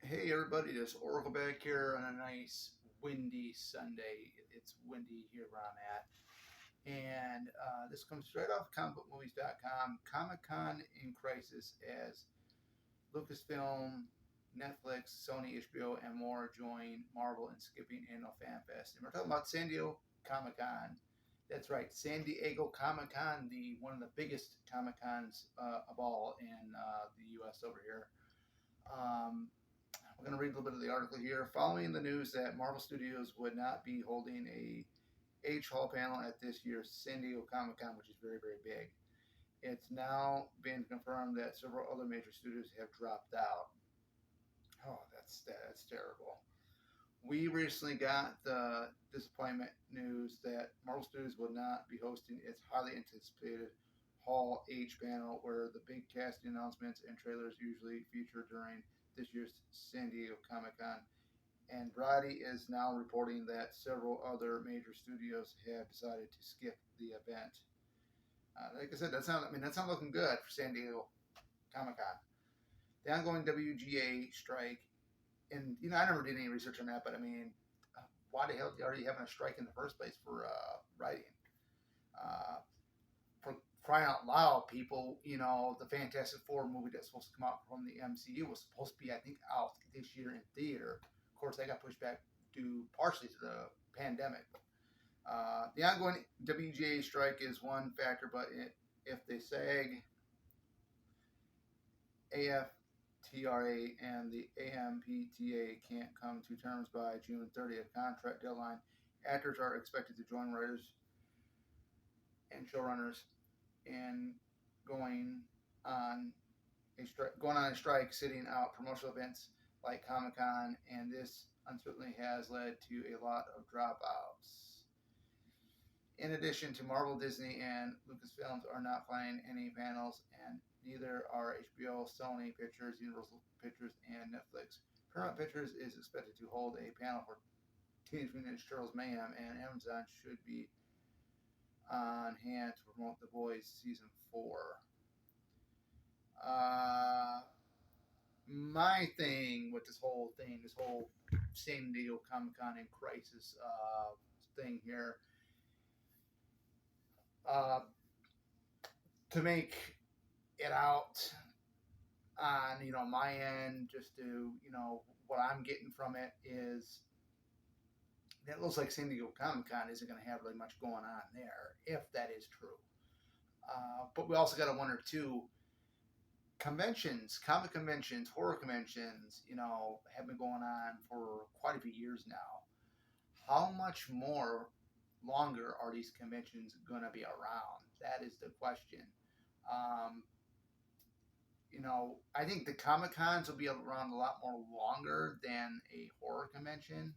Hey everybody, this Oracle back here on a nice windy Sunday. It's windy here where I'm at. And this comes straight off comicbookmovies.com. Comic Con in crisis as Lucasfilm, Netflix, Sony, HBO, and more join Marvel in skipping annual Fan Fest. And we're talking about San Diego Comic Con. That's right, San Diego Comic Con, the one of the biggest Comic Cons of all in the U.S. over here. We're going to read a little bit of the article here. Following the news that Marvel Studios would not be holding a H Hall panel at this year's San Diego Comic Con, which is very, very big, it's now been confirmed that several other major studios have dropped out. Oh, that's terrible. We recently got the disappointment news that Marvel Studios will not be hosting its highly anticipated Hall H panel, where the big casting announcements and trailers usually feature during this year's San Diego Comic Con. And Variety is now reporting that several other major studios have decided to skip the event. Like I said, that's not looking good for San Diego Comic Con. The ongoing WGA strike, and I never did any research on that, but I mean, why the hell are you having a strike in the first place for writing? Uh, for crying out loud, people, the Fantastic Four movie that's supposed to come out from the MCU was supposed to be, I think, out this year in theater. Of course, that got pushed back due partially to the pandemic. The ongoing WGA strike is one factor, but if the SAG, AFTRA, and the AMPTA can't come to terms by June 30th contract deadline, actors are expected to join writers and showrunners in going on going on a strike, sitting out promotional events like Comic Con, and this uncertainty has led to a lot of dropouts. In addition to Marvel, Disney, and Lucasfilms are not flying any panels, and neither are HBO, Sony Pictures, Universal Pictures, and Netflix. Paramount Pictures is expected to hold a panel for Teenage Mutant Ninja Turtles Mayhem, and Amazon should be on hand to promote The Boys Season 4. My thing with this whole San Diego Comic Con in crisis thing here, uh, to make it out on my end, just to what I'm getting from it is that it looks like San Diego Comic Con isn't going to have really much going on there, if that is true. But we also got to wonder too. Conventions, comic conventions, horror conventions, have been going on for quite a few years now. How much more longer are these conventions going to be around? That is the question. Um, I think the Comic Cons will be around a lot more longer than a horror convention.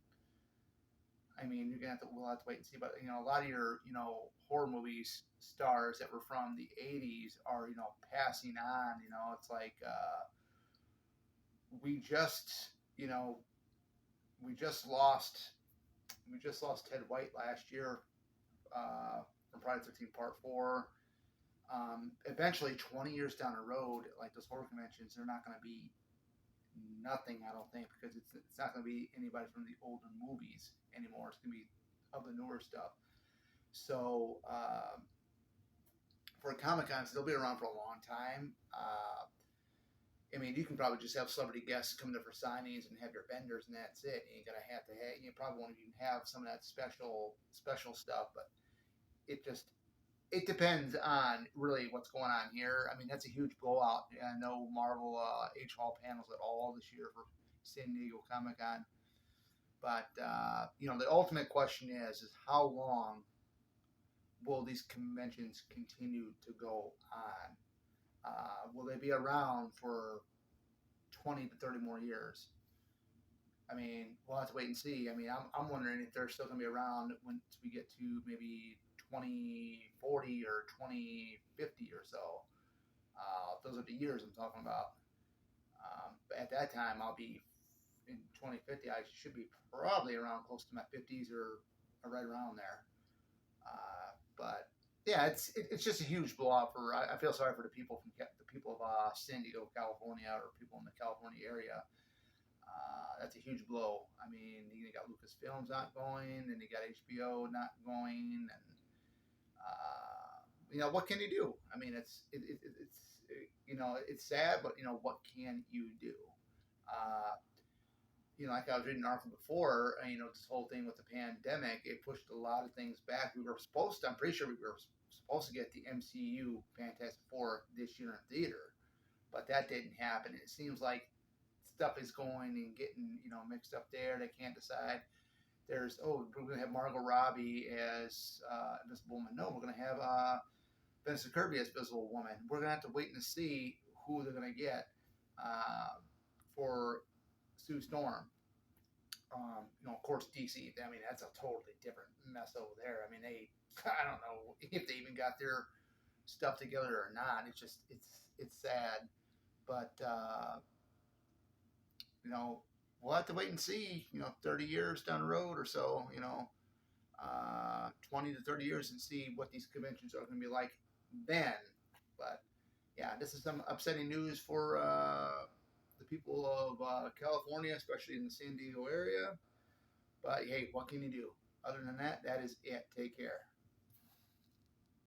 I mean, we'll have to wait and see. But a lot of your horror movies stars that were from the '80s are passing on. It's like we just you know we just lost Ted White last year from Friday the 13th Part 4. Eventually, 20 years down the road, like those horror conventions, they're not going to be nothing, I don't think, because it's not going to be anybody from the older movies anymore. It's going to be of the newer stuff. So for Comic Cons, they'll be around for a long time. I mean, you can probably just have celebrity guests come there for signings and have your vendors, and that's it. And you're gonna have to have. You probably won't even have some of that special stuff, but it depends on really what's going on here. I mean, that's a huge blowout. I know Marvel H Hall panels at all this year for San Diego Comic Con, but the ultimate question is how long will these conventions continue to go on? Will they be around for 20 to 30 more years? I mean, we'll have to wait and see. I mean, I'm wondering if they're still going to be around once we get to maybe 2040 or 2050 or so. Those are the years I'm talking about. But at that time, I'll be in 2050. I should be probably around close to my 50s or right around there. But yeah, it's just a huge blowout for. I feel sorry for the people of San Diego, California, or people in the California area. that's a huge blow. I mean, you got Lucasfilms not going, and you got HBO not going, and what can you do? I mean, it's sad, but what can you do? Uh, like I was reading an article before, this whole thing with the pandemic, it pushed a lot of things back. I'm pretty sure we were supposed to get the MCU Fantastic Four this year in theater, but that didn't happen. It seems like stuff is going and getting, mixed up there. They can't decide. We're going to have Margot Robbie as Invisible Woman. No, we're going to have Vanessa Kirby as Invisible Woman. We're going to have to wait and see who they're going to get for Sue Storm. Of course, DC. I mean, that's a totally different mess over there. I mean, I don't know if they even got their stuff together or not. It's sad, but we'll have to wait and see. 30 years down the road or so. 20 to 30 years and see what these conventions are going to be like then. But yeah, this is some upsetting news for the people of California, especially in the San Diego area. But hey, what can you do? Other than that, that is it. Take care.